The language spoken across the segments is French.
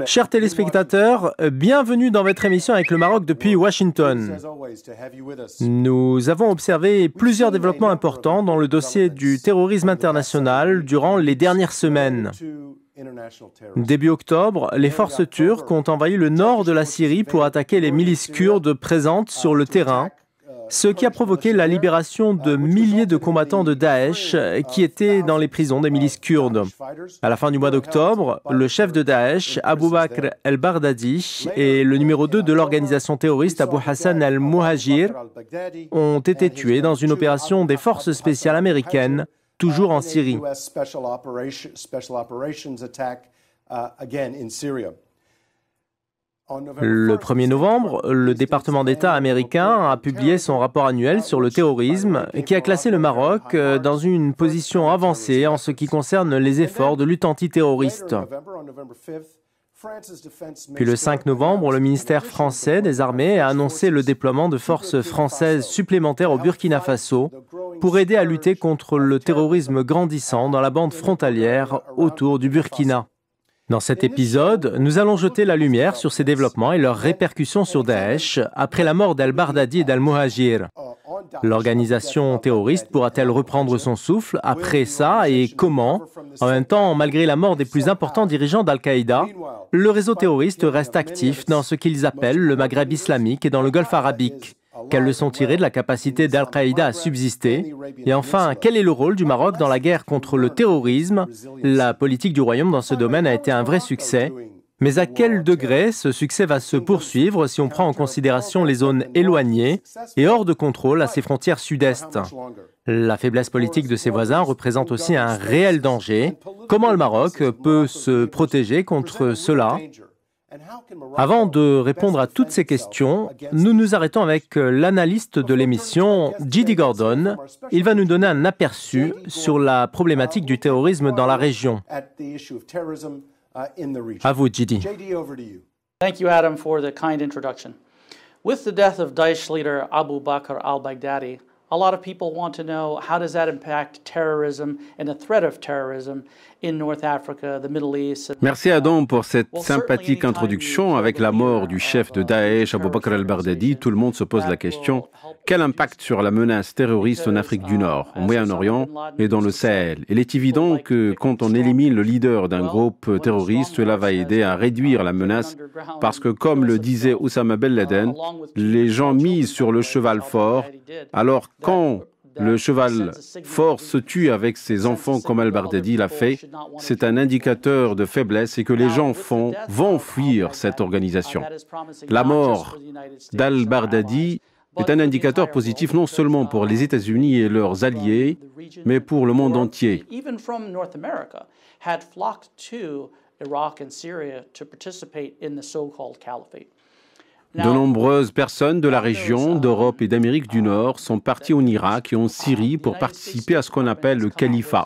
Chers téléspectateurs, bienvenue dans votre émission avec le Maroc depuis Washington. Nous avons observé plusieurs développements importants dans le dossier du terrorisme international durant les dernières semaines. Début octobre, les forces turques ont envahi le nord de la Syrie pour attaquer les milices kurdes présentes sur le terrain, ce qui a provoqué la libération de milliers de combattants de Daesh qui étaient dans les prisons des milices kurdes. À la fin du mois d'octobre, le chef de Daesh, Abu Bakr el-Baghdadi, et le numéro 2 de l'organisation terroriste, Abu Hassan al-Muhajir, ont été tués dans une opération des forces spéciales américaines, toujours en Syrie. Le 1er novembre, le département d'État américain a publié son rapport annuel sur le terrorisme qui a classé le Maroc dans une position avancée en ce qui concerne les efforts de lutte antiterroriste. Puis le 5 novembre, le ministère français des Armées a annoncé le déploiement de forces françaises supplémentaires au Burkina Faso pour aider à lutter contre le terrorisme grandissant dans la bande frontalière autour du Burkina. Dans cet épisode, nous allons jeter la lumière sur ces développements et leurs répercussions sur Daesh après la mort d'al-Baghdadi et d'al-Muhajir. L'organisation terroriste pourra-t-elle reprendre son souffle après ça et comment? En même temps, malgré la mort des plus importants dirigeants d'Al-Qaïda, le réseau terroriste reste actif dans ce qu'ils appellent le Maghreb islamique et dans le Golfe arabique. Quelles leçons tirer de la capacité d'Al-Qaïda à subsister? Et enfin, quel est le rôle du Maroc dans la guerre contre le terrorisme? La politique du Royaume dans ce domaine a été un vrai succès. Mais à quel degré ce succès va se poursuivre si on prend en considération les zones éloignées et hors de contrôle à ses frontières sud-est? La faiblesse politique de ses voisins représente aussi un réel danger. Comment le Maroc peut se protéger contre cela? Avant de répondre à toutes ces questions, nous nous arrêtons avec l'analyste de l'émission, J.D. Gordon. Il va nous donner un aperçu sur la problématique du terrorisme dans la région. À vous, J.D. Thank you, Adam, for the kind introduction. With the death of Daesh leader Abu Bakr al-Baghdadi, a lot of people want to know how does that impact terrorism and the threat of terrorism in North Africa, the Middle East. Merci Adam pour cette sympathique introduction. Avec la mort du chef de Daesh, Abu Bakr al-Baghdadi, tout le monde se pose la question: quel impact sur la menace terroriste en Afrique du Nord, au Moyen-Orient et dans le Sahel? Il est évident que quand on élimine le leader d'un groupe terroriste, cela va aider à réduire la menace parce que, comme le disait Oussama Ben Laden, les gens misent sur le cheval fort. Alors quand le cheval fort se tue avec ses enfants comme al-Baghdadi l'a fait, c'est un indicateur de faiblesse et que les gens vont fuir cette organisation. La mort d'al-Baghdadi est un indicateur positif non seulement pour les États-Unis et leurs alliés, mais pour le monde entier. De nombreuses personnes de la région, d'Europe et d'Amérique du Nord sont parties en Irak et en Syrie pour participer à ce qu'on appelle le califat.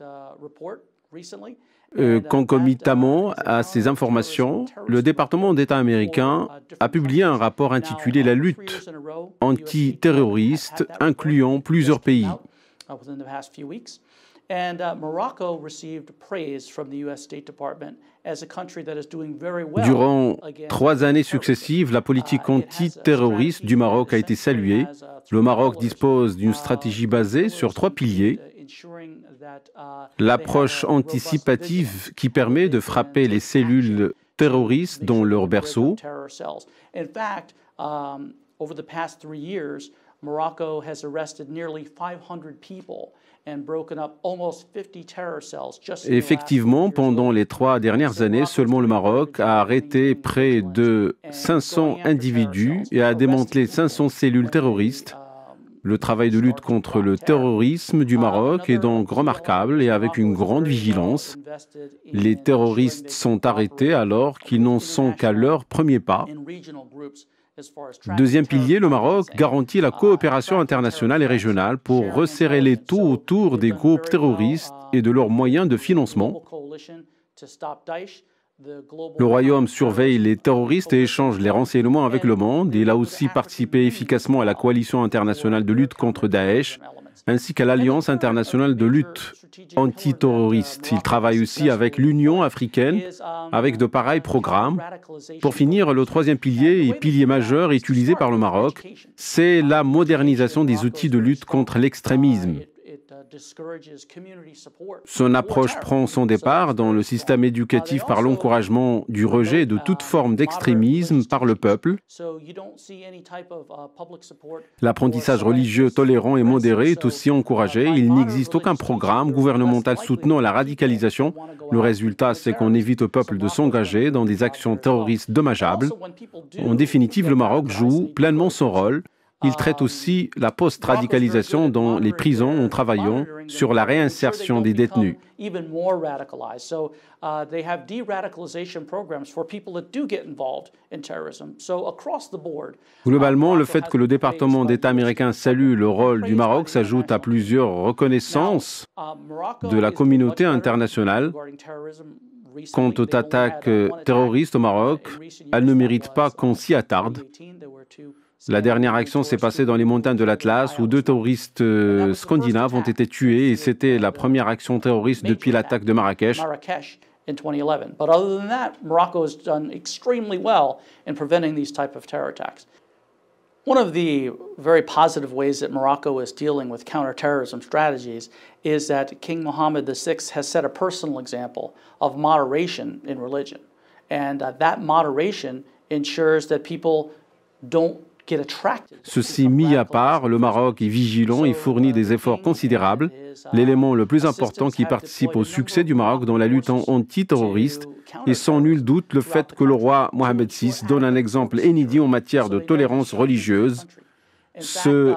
Concomitamment à ces informations, le département d'État américain a publié un rapport intitulé « La lutte antiterroriste » incluant plusieurs pays. Durant 3 années successives, la politique antiterroriste du Maroc a été saluée. Le Maroc dispose d'une stratégie basée sur 3 piliers. L'approche anticipative qui permet de frapper les cellules terroristes dans leur berceau. Morocco has arrested nearly 500 people and broken up almost 50 terror cells. Effectivement, pendant les 3 dernières années, seulement le Maroc a arrêté près de 500 individus et a démantelé 500 cellules terroristes. Le travail de lutte contre le terrorisme du Maroc est donc remarquable et avec une grande vigilance. Les terroristes sont arrêtés alors qu'ils n'en sont qu'à leur premier pas. Deuxième pilier, le Maroc garantit la coopération internationale et régionale pour resserrer les taux autour des groupes terroristes et de leurs moyens de financement. Le royaume surveille les terroristes et échange les renseignements avec le monde. Il a aussi participé efficacement à la coalition internationale de lutte contre Daesh, ainsi qu'à l'Alliance internationale de lutte antiterroriste. Il travaille aussi avec l'Union africaine, avec de pareils programmes. Pour finir, le troisième pilier et pilier majeur utilisé par le Maroc, c'est la modernisation des outils de lutte contre l'extrémisme. Son approche prend son départ dans le système éducatif par l'encouragement du rejet de toute forme d'extrémisme par le peuple. L'apprentissage religieux tolérant et modéré est aussi encouragé. Il n'existe aucun programme gouvernemental soutenant la radicalisation. Le résultat, c'est qu'on évite au peuple de s'engager dans des actions terroristes dommageables. En définitive, le Maroc joue pleinement son rôle. Il traite aussi la post-radicalisation dans les prisons en travaillant sur la réinsertion des détenus. Globalement, le fait que le département d'État américain salue le rôle du Maroc s'ajoute à plusieurs reconnaissances de la communauté internationale. Quant aux attaques terroristes au Maroc, elles ne méritent pas qu'on s'y attarde. La dernière action s'est passée dans les montagnes de l'Atlas où 2 terroristes scandinaves ont été tués et c'était la première action terroriste depuis l'attaque de Marrakech. In 2011. But other than that, Morocco has done extremely well in preventing these type of terror attacks. One of the very positive ways that Morocco is dealing with counterterrorism strategies is that King Mohammed VI has set a personal example of moderation in religion. And that moderation ensures that people don't. Ceci mis à part, le Maroc est vigilant et fournit des efforts considérables. L'élément le plus important qui participe au succès du Maroc dans la lutte antiterroriste est sans nul doute le fait que le roi Mohammed VI donne un exemple inédit en matière de tolérance religieuse, ce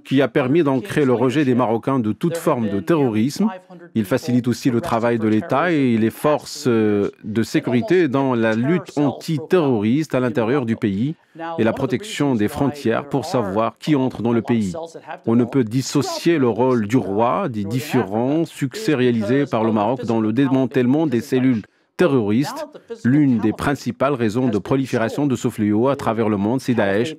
qui a permis d'ancrer le rejet des Marocains de toute forme de terrorisme. Il facilite aussi le travail de l'État et les forces de sécurité dans la lutte antiterroriste à l'intérieur du pays et la protection des frontières pour savoir qui entre dans le pays. On ne peut dissocier le rôle du roi des différents succès réalisés par le Maroc dans le démantèlement des cellules terroristes. L'une des principales raisons de prolifération de ce fléau à travers le monde, c'est Daesh.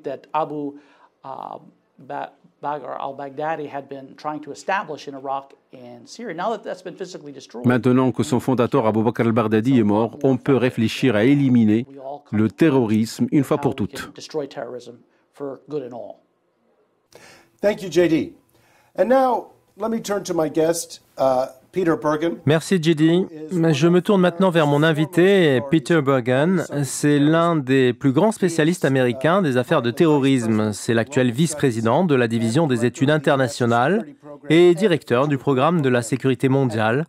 Maintenant que son fondateur Abou Bakr al-Baghdadi est mort, on peut réfléchir à éliminer le terrorisme une fois pour toutes. Thank you, JD. And now, let me turn to my guest, Peter Bergen. Merci JD. Je me tourne maintenant vers mon invité, Peter Bergen. C'est l'un des plus grands spécialistes américains des affaires de terrorisme. C'est l'actuel vice-président de la division des études internationales et directeur du programme de la sécurité mondiale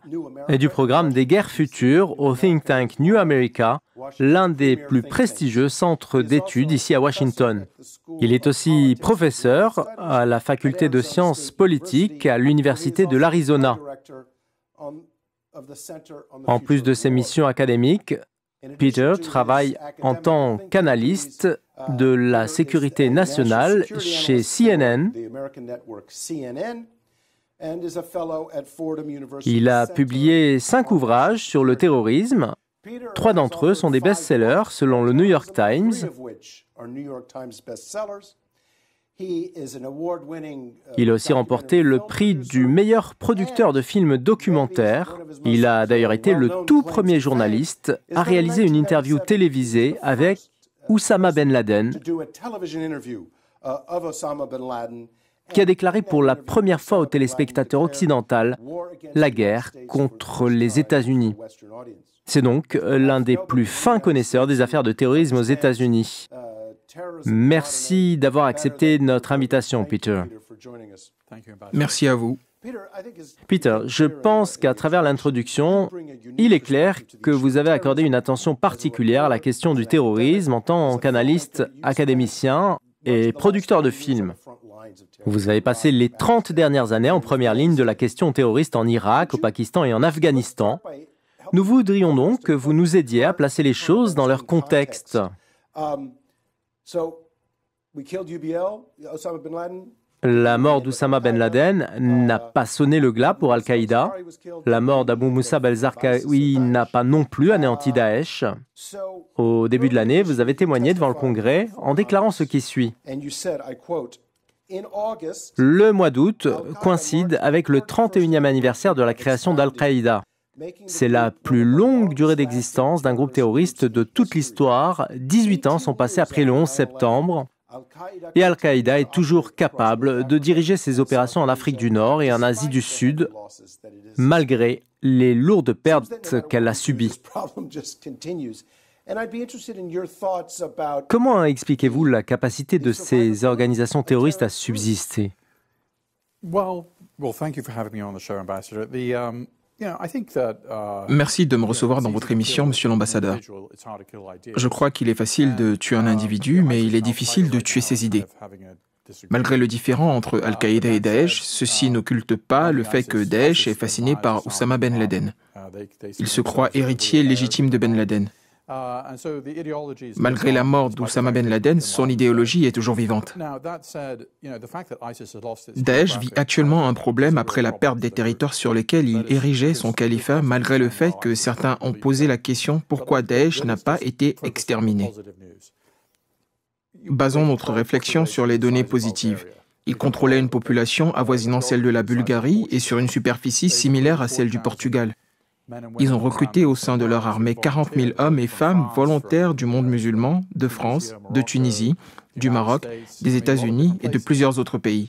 et du programme des guerres futures au think tank New America, l'un des plus prestigieux centres d'études ici à Washington. Il est aussi professeur à la faculté de sciences politiques à l'Université de l'Arizona. En plus de ses missions académiques, Peter travaille en tant qu'analyste de la sécurité nationale chez CNN. Il a publié 5 ouvrages sur le terrorisme. 3 d'entre eux sont des best-sellers selon le New York Times. Il a aussi remporté le prix du meilleur producteur de films documentaires. Il a d'ailleurs été le tout premier journaliste à réaliser une interview télévisée avec Oussama Ben Laden, qui a déclaré pour la première fois aux téléspectateurs occidentaux la guerre contre les États-Unis. C'est donc l'un des plus fins connaisseurs des affaires de terrorisme aux États-Unis. Merci d'avoir accepté notre invitation, Peter. Merci à vous. Peter, je pense qu'à travers l'introduction, il est clair que vous avez accordé une attention particulière à la question du terrorisme en tant qu'analyste, académicien et producteur de films. Vous avez passé les 30 dernières années en première ligne de la question terroriste en Irak, au Pakistan et en Afghanistan. Nous voudrions donc que vous nous aidiez à placer les choses dans leur contexte. La mort d'Oussama Ben Laden n'a pas sonné le glas pour Al-Qaïda. La mort d'Abu Musab al-Zarqawi n'a pas non plus anéanti Daesh. Au début de l'année, vous avez témoigné devant le Congrès en déclarant ce qui suit. Le mois d'août coïncide avec le 31e anniversaire de la création d'Al-Qaïda. C'est la plus longue durée d'existence d'un groupe terroriste de toute l'histoire. 18 ans sont passés après le 11 septembre. Et Al-Qaïda est toujours capable de diriger ses opérations en Afrique du Nord et en Asie du Sud, malgré les lourdes pertes qu'elle a subies. Comment expliquez-vous la capacité de ces organisations terroristes à subsister? Merci de me recevoir dans votre émission, Monsieur l'ambassadeur. Je crois qu'il est facile de tuer un individu, mais il est difficile de tuer ses idées. Malgré le différend entre Al-Qaïda et Daesh, ceci n'occulte pas le fait que Daesh est fasciné par Oussama Ben Laden. Il se croit héritier légitime de Ben Laden. Malgré la mort d'Oussama Ben Laden, son idéologie est toujours vivante. Daesh vit actuellement un problème après la perte des territoires sur lesquels il érigeait son califat, malgré le fait que certains ont posé la question pourquoi Daesh n'a pas été exterminé. Basons notre réflexion sur les données positives. Il contrôlait une population avoisinant celle de la Bulgarie et sur une superficie similaire à celle du Portugal. Ils ont recruté au sein de leur armée 40 000 hommes et femmes volontaires du monde musulman, de France, de Tunisie, du Maroc, des États-Unis et de plusieurs autres pays.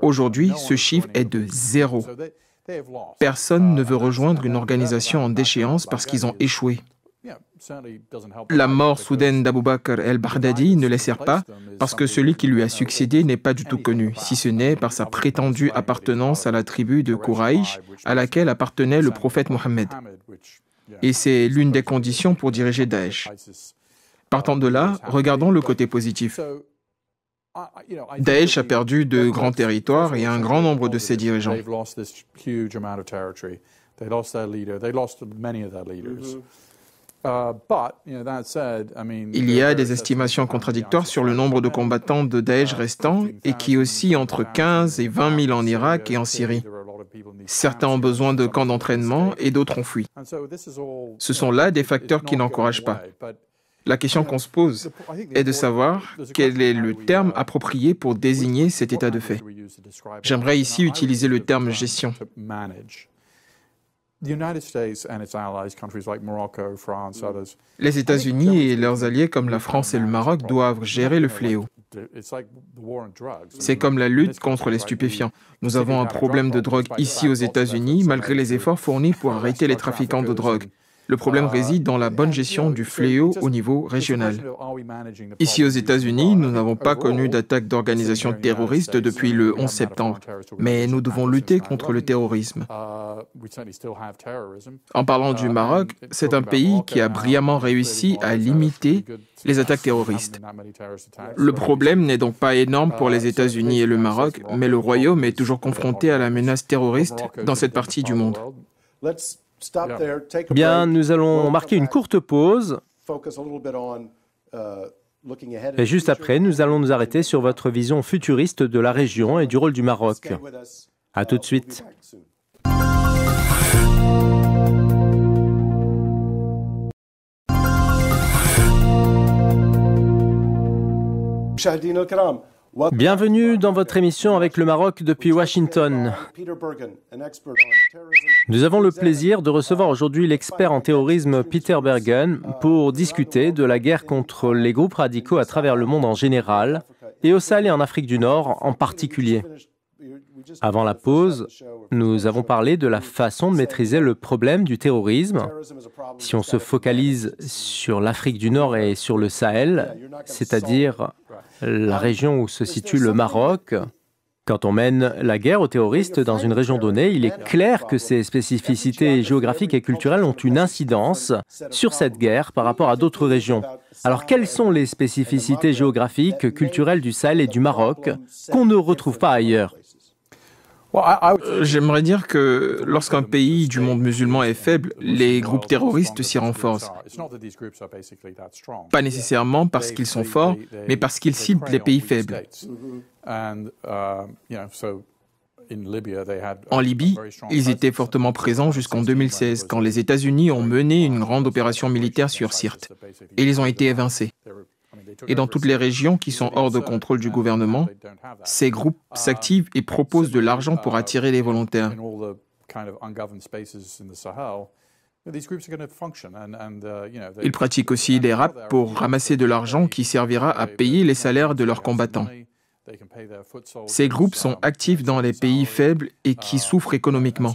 Aujourd'hui, ce chiffre est de 0. Personne ne veut rejoindre une organisation en déchéance parce qu'ils ont échoué. La mort soudaine d'Abou Bakr el-Baghdadi ne les sert pas parce que celui qui lui a succédé n'est pas du tout connu, si ce n'est par sa prétendue appartenance à la tribu de Quraïsh à laquelle appartenait le prophète Mohammed. Et c'est l'une des conditions pour diriger Daesh. Partant de là, regardons le côté positif. Daesh a perdu de grands territoires et un grand nombre de ses dirigeants. Il y a des estimations contradictoires sur le nombre de combattants de Daesh restants et qui oscillent entre 15 et 20 000 en Irak et en Syrie. Certains ont besoin de camps d'entraînement et d'autres ont fui. Ce sont là des facteurs qui n'encouragent pas. La question qu'on se pose est de savoir quel est le terme approprié pour désigner cet état de fait. J'aimerais ici utiliser le terme gestion. Les États-Unis et leurs alliés comme la France et le Maroc doivent gérer le fléau. C'est comme la lutte contre les stupéfiants. Nous avons un problème de drogue ici aux États-Unis malgré les efforts fournis pour arrêter les trafiquants de drogue. Le problème réside dans la bonne gestion du fléau au niveau régional. Ici aux États-Unis, nous n'avons pas connu d'attaque d'organisations terroristes depuis le 11 septembre, mais nous devons lutter contre le terrorisme. En parlant du Maroc, c'est un pays qui a brillamment réussi à limiter les attaques terroristes. Le problème n'est donc pas énorme pour les États-Unis et le Maroc, mais le Royaume est toujours confronté à la menace terroriste dans cette partie du monde. Bien, nous allons marquer une courte pause. Et juste après, nous allons nous arrêter sur votre vision futuriste de la région et du rôle du Maroc. À tout de suite. Bienvenue dans votre émission avec le Maroc depuis Washington. Nous avons le plaisir de recevoir aujourd'hui l'expert en terrorisme Peter Bergen pour discuter de la guerre contre les groupes radicaux à travers le monde en général et au Sahel et en Afrique du Nord en particulier. Avant la pause, nous avons parlé de la façon de maîtriser le problème du terrorisme. Si on se focalise sur l'Afrique du Nord et sur le Sahel, c'est-à-dire la région où se situe le Maroc, quand on mène la guerre aux terroristes dans une région donnée, il est clair que ces spécificités géographiques et culturelles ont une incidence sur cette guerre par rapport à d'autres régions. Alors, quelles sont les spécificités géographiques, culturelles du Sahel et du Maroc qu'on ne retrouve pas ailleurs ? J'aimerais dire que lorsqu'un pays du monde musulman est faible, les groupes terroristes s'y renforcent. Pas nécessairement parce qu'ils sont forts, mais parce qu'ils ciblent les pays faibles. En Libye, ils étaient fortement présents jusqu'en 2016, quand les États-Unis ont mené une grande opération militaire sur Sirte, et ils ont été évincés. Et dans toutes les régions qui sont hors de contrôle du gouvernement, ces groupes s'activent et proposent de l'argent pour attirer les volontaires. Ils pratiquent aussi des raids pour ramasser de l'argent qui servira à payer les salaires de leurs combattants. Ces groupes sont actifs dans les pays faibles et qui souffrent économiquement.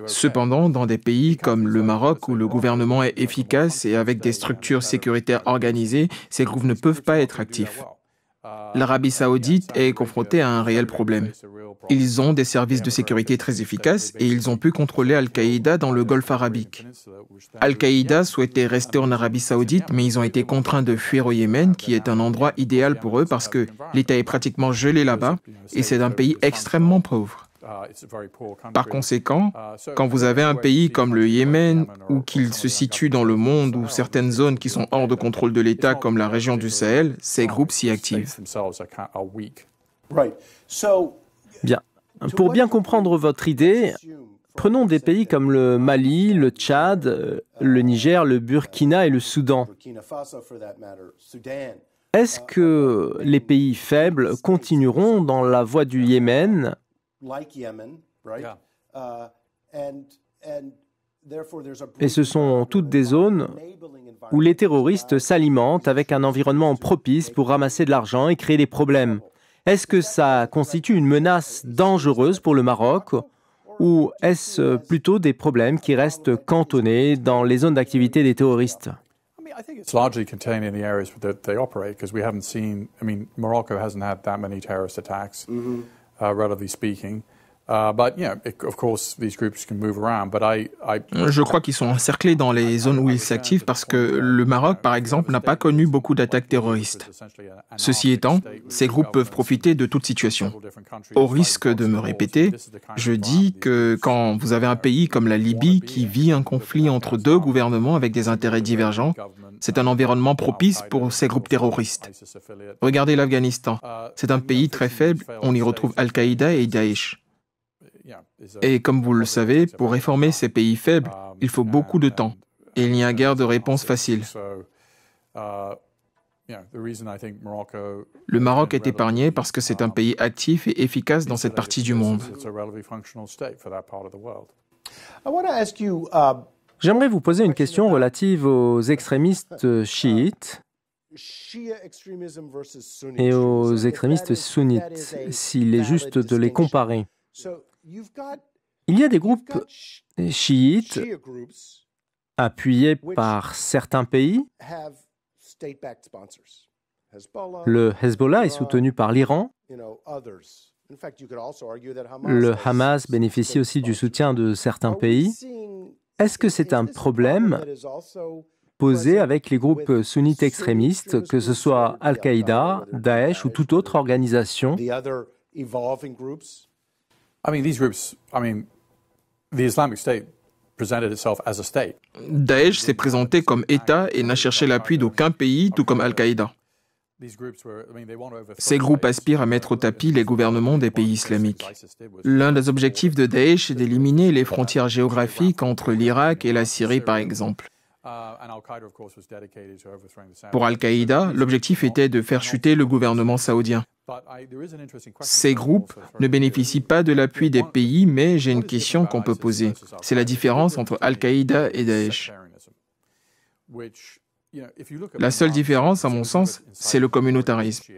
Cependant, dans des pays comme le Maroc, où le gouvernement est efficace et avec des structures sécuritaires organisées, ces groupes ne peuvent pas être actifs. L'Arabie saoudite est confrontée à un réel problème. Ils ont des services de sécurité très efficaces et ils ont pu contrôler Al-Qaïda dans le Golfe arabique. Al-Qaïda souhaitait rester en Arabie saoudite, mais ils ont été contraints de fuir au Yémen, qui est un endroit idéal pour eux parce que l'État est pratiquement gelé là-bas et c'est un pays extrêmement pauvre. Par conséquent, quand vous avez un pays comme le Yémen, ou qu'il se situe dans le monde ou certaines zones qui sont hors de contrôle de l'État, comme la région du Sahel, ces groupes s'y activent. Bien. Pour bien comprendre votre idée, prenons des pays comme le Mali, le Tchad, le Niger, le Burkina et le Soudan. Est-ce que les pays faibles continueront dans la voie du Yémen ? Et ce sont toutes des zones où les terroristes s'alimentent avec un environnement propice pour ramasser de l'argent et créer des problèmes. Est-ce que ça constitue une menace dangereuse pour le Maroc ou est-ce plutôt des problèmes qui restent cantonnés dans les zones d'activité des terroristes ? I think it's largely contained in the areas that they operate because we haven't seen, Morocco hasn't had that many terrorist attacks, relatively speaking. But, of course, these groups can move around. But Je crois qu'ils sont encerclés dans les zones où ils s'activent parce que le Maroc, par exemple, n'a pas connu beaucoup d'attaques terroristes. Ceci étant, ces groupes peuvent profiter de toute situation. Au risque de me répéter, je dis que quand vous avez un pays comme la Libye qui vit un conflit entre deux gouvernements avec des intérêts divergents, c'est un environnement propice pour ces groupes terroristes. Regardez l'Afghanistan. C'est un pays très faible, on y retrouve Al-Qaïda et Daesh. Et comme vous le savez, pour réformer ces pays faibles, il faut beaucoup de temps. Et il n'y a guère de réponse facile. Le Maroc est épargné parce que c'est un pays actif et efficace dans cette partie du monde. J'aimerais vous poser une question relative aux extrémistes chiites et aux extrémistes sunnites, s'il est juste de les comparer. Il y a des groupes chiites appuyés par certains pays. Le Hezbollah est soutenu par l'Iran. Le Hamas bénéficie aussi du soutien de certains pays. Est-ce que c'est un problème posé avec les groupes sunnites extrémistes, que ce soit Al-Qaïda, Daesh ou toute autre organisation? Daesh s'est présenté comme État et n'a cherché l'appui d'aucun pays, tout comme Al-Qaïda. Ces groupes aspirent à mettre au tapis les gouvernements des pays islamiques. L'un des objectifs de Daesh est d'éliminer les frontières géographiques entre l'Irak et la Syrie, par exemple. Pour Al-Qaïda, l'objectif était de faire chuter le gouvernement saoudien. Ces groupes ne bénéficient pas de l'appui des pays, mais j'ai une question qu'on peut poser. C'est la différence entre Al-Qaïda et Daesh. La seule différence, à mon sens, c'est le communautarisme.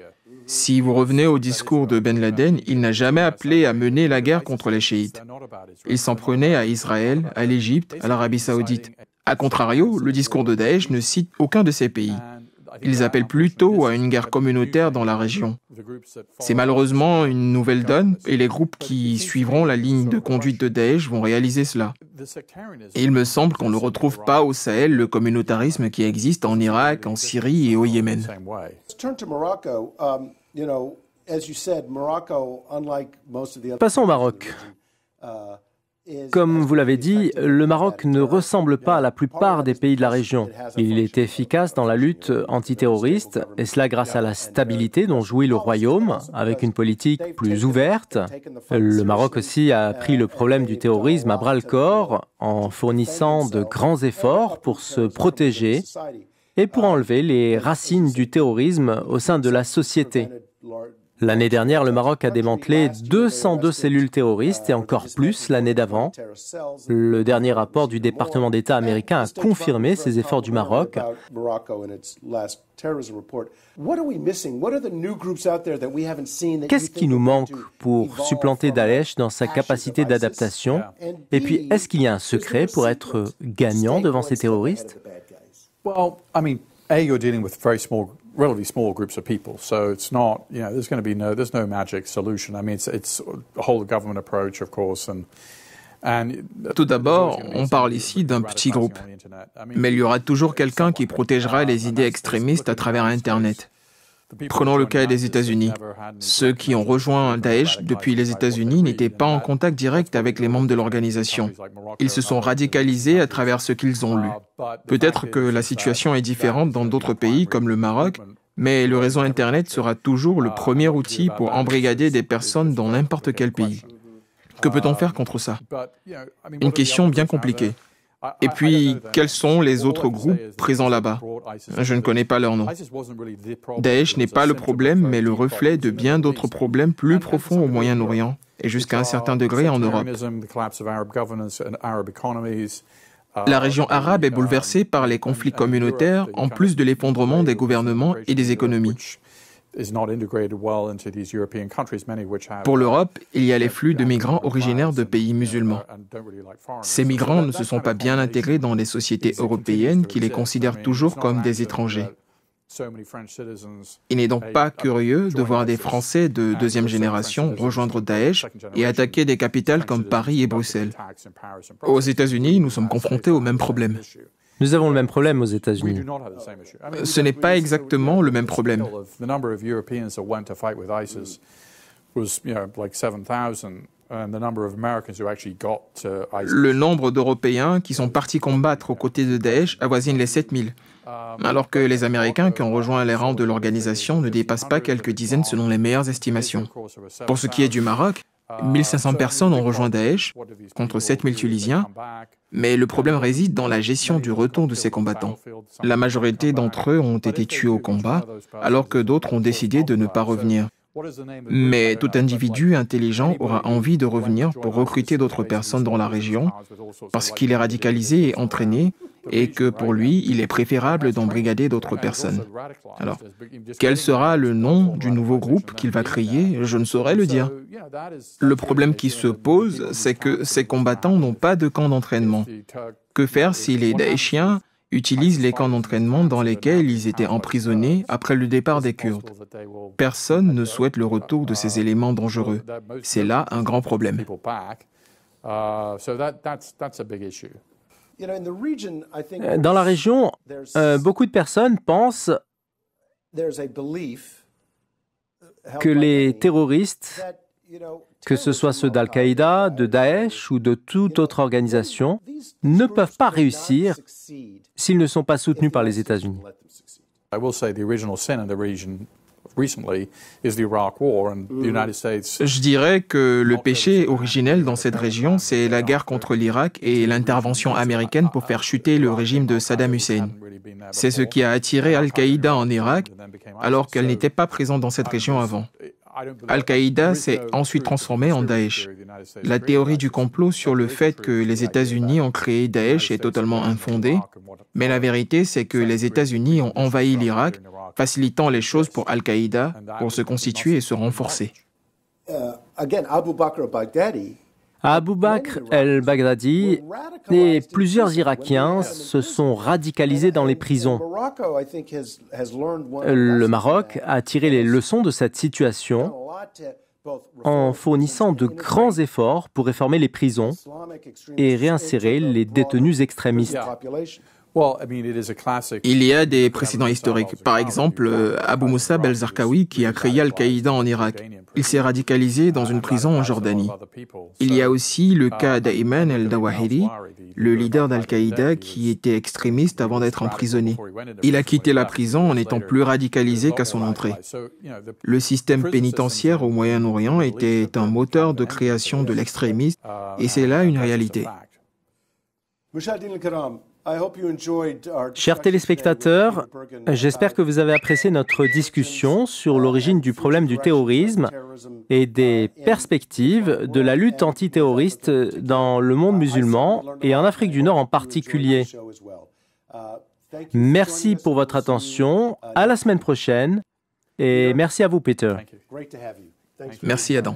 Si vous revenez au discours de Ben Laden, il n'a jamais appelé à mener la guerre contre les chiites. Il s'en prenait à Israël, à l'Égypte, à l'Arabie saoudite. A contrario, le discours de Daesh ne cite aucun de ces pays. Ils appellent plutôt à une guerre communautaire dans la région. C'est malheureusement une nouvelle donne et les groupes qui suivront la ligne de conduite de Daesh vont réaliser cela. Et il me semble qu'on ne retrouve pas au Sahel le communautarisme qui existe en Irak, en Syrie et au Yémen. Passons au Maroc. Comme vous l'avez dit, le Maroc ne ressemble pas à la plupart des pays de la région. Il est efficace dans la lutte antiterroriste, et cela grâce à la stabilité dont jouit le royaume, avec une politique plus ouverte. Le Maroc aussi a pris le problème du terrorisme à bras-le-corps en fournissant de grands efforts pour se protéger et pour enlever les racines du terrorisme au sein de la société. L'année dernière, le Maroc a démantelé 202 cellules terroristes et encore plus l'année d'avant. Le dernier rapport du département d'État américain a confirmé ces efforts du Maroc. Qu'est-ce qui nous manque pour supplanter Daesh dans sa capacité d'adaptation? Et puis, est-ce qu'il y a un secret pour être gagnant devant ces terroristes? You're dealing with relatively small groups of people, so it's not, there's going to be there's no magic solution. I mean, it's a whole government approach, of course, Tout d'abord, on parle ici d'un petit groupe, mais il y aura toujours quelqu'un qui protégera les idées extrémistes à travers Internet. Prenons le cas des États-Unis. Ceux qui ont rejoint Daesh depuis les États-Unis n'étaient pas en contact direct avec les membres de l'organisation. Ils se sont radicalisés à travers ce qu'ils ont lu. Peut-être que la situation est différente dans d'autres pays comme le Maroc, mais le réseau Internet sera toujours le premier outil pour embrigader des personnes dans n'importe quel pays. Que peut-on faire contre ça? Une question bien compliquée. Et puis, quels sont les autres groupes présents là-bas? Je ne connais pas leur nom. Daesh n'est pas le problème, mais le reflet de bien d'autres problèmes plus profonds au Moyen-Orient et jusqu'à un certain degré en Europe. La région arabe est bouleversée par les conflits communautaires, en plus de l'effondrement des gouvernements et des économies. Pour l'Europe, il y a les flux de migrants originaires de pays musulmans. Ces migrants ne se sont pas bien intégrés dans les sociétés européennes qui les considèrent toujours comme des étrangers. Il n'est donc pas curieux de voir des Français de deuxième génération rejoindre Daesh et attaquer des capitales comme Paris et Bruxelles. Aux États-Unis, nous sommes confrontés au même problème. Nous avons le même problème aux États-Unis. Ce n'est pas exactement le même problème. Le nombre d'Européens qui sont partis combattre aux côtés de Daesh avoisine les 7000, alors que les Américains qui ont rejoint les rangs de l'organisation ne dépassent pas quelques dizaines selon les meilleures estimations. Pour ce qui est du Maroc, 1500 personnes ont rejoint Daesh, contre 7000 Tunisiens, mais le problème réside dans la gestion du retour de ces combattants. La majorité d'entre eux ont été tués au combat, alors que d'autres ont décidé de ne pas revenir. Mais tout individu intelligent aura envie de revenir pour recruter d'autres personnes dans la région, parce qu'il est radicalisé et entraîné, et que pour lui, il est préférable d'embrigader d'autres personnes. Alors, quel sera le nom du nouveau groupe qu'il va créer? Je ne saurais le dire. Le problème qui se pose, c'est que ces combattants n'ont pas de camp d'entraînement. Que faire si les Daeshiens utilisent les camps d'entraînement dans lesquels ils étaient emprisonnés après le départ des Kurdes? Personne ne souhaite le retour de ces éléments dangereux. C'est là un grand problème. Dans la région, beaucoup de personnes pensent que les terroristes, que ce soit ceux d'Al-Qaïda, de Daesh ou de toute autre organisation, ne peuvent pas réussir s'ils ne sont pas soutenus par les États-Unis. Je dirais que le péché originel dans cette région, c'est la guerre contre l'Irak et l'intervention américaine pour faire chuter le régime de Saddam Hussein. C'est ce qui a attiré Al-Qaïda en Irak, alors qu'elle n'était pas présente dans cette région avant. Al-Qaïda s'est ensuite transformé en Daesh. La théorie du complot sur le fait que les États-Unis ont créé Daesh est totalement infondée, mais la vérité, c'est que les États-Unis ont envahi l'Irak, facilitant les choses pour Al-Qaïda pour se constituer et se renforcer. Abu Bakr el-Baghdadi et plusieurs Irakiens se sont radicalisés dans les prisons. Le Maroc a tiré les leçons de cette situation en fournissant de grands efforts pour réformer les prisons et réinsérer les détenus extrémistes. Il y a des précédents historiques. Par exemple, Abu Musab el-Zarqawi qui a créé Al-Qaïda en Irak. Il s'est radicalisé dans une prison en Jordanie. Il y a aussi le cas d'Ayman el-Dawahiri, le leader d'Al-Qaïda qui était extrémiste avant d'être emprisonné. Il a quitté la prison en étant plus radicalisé qu'à son entrée. Le système pénitentiaire au Moyen-Orient était un moteur de création de l'extrémisme et c'est là une réalité. Chers téléspectateurs, j'espère que vous avez apprécié notre discussion sur l'origine du problème du terrorisme et des perspectives de la lutte antiterroriste dans le monde musulman et en Afrique du Nord en particulier. Merci pour votre attention. À la semaine prochaine et merci à vous, Peter. Merci, Adam.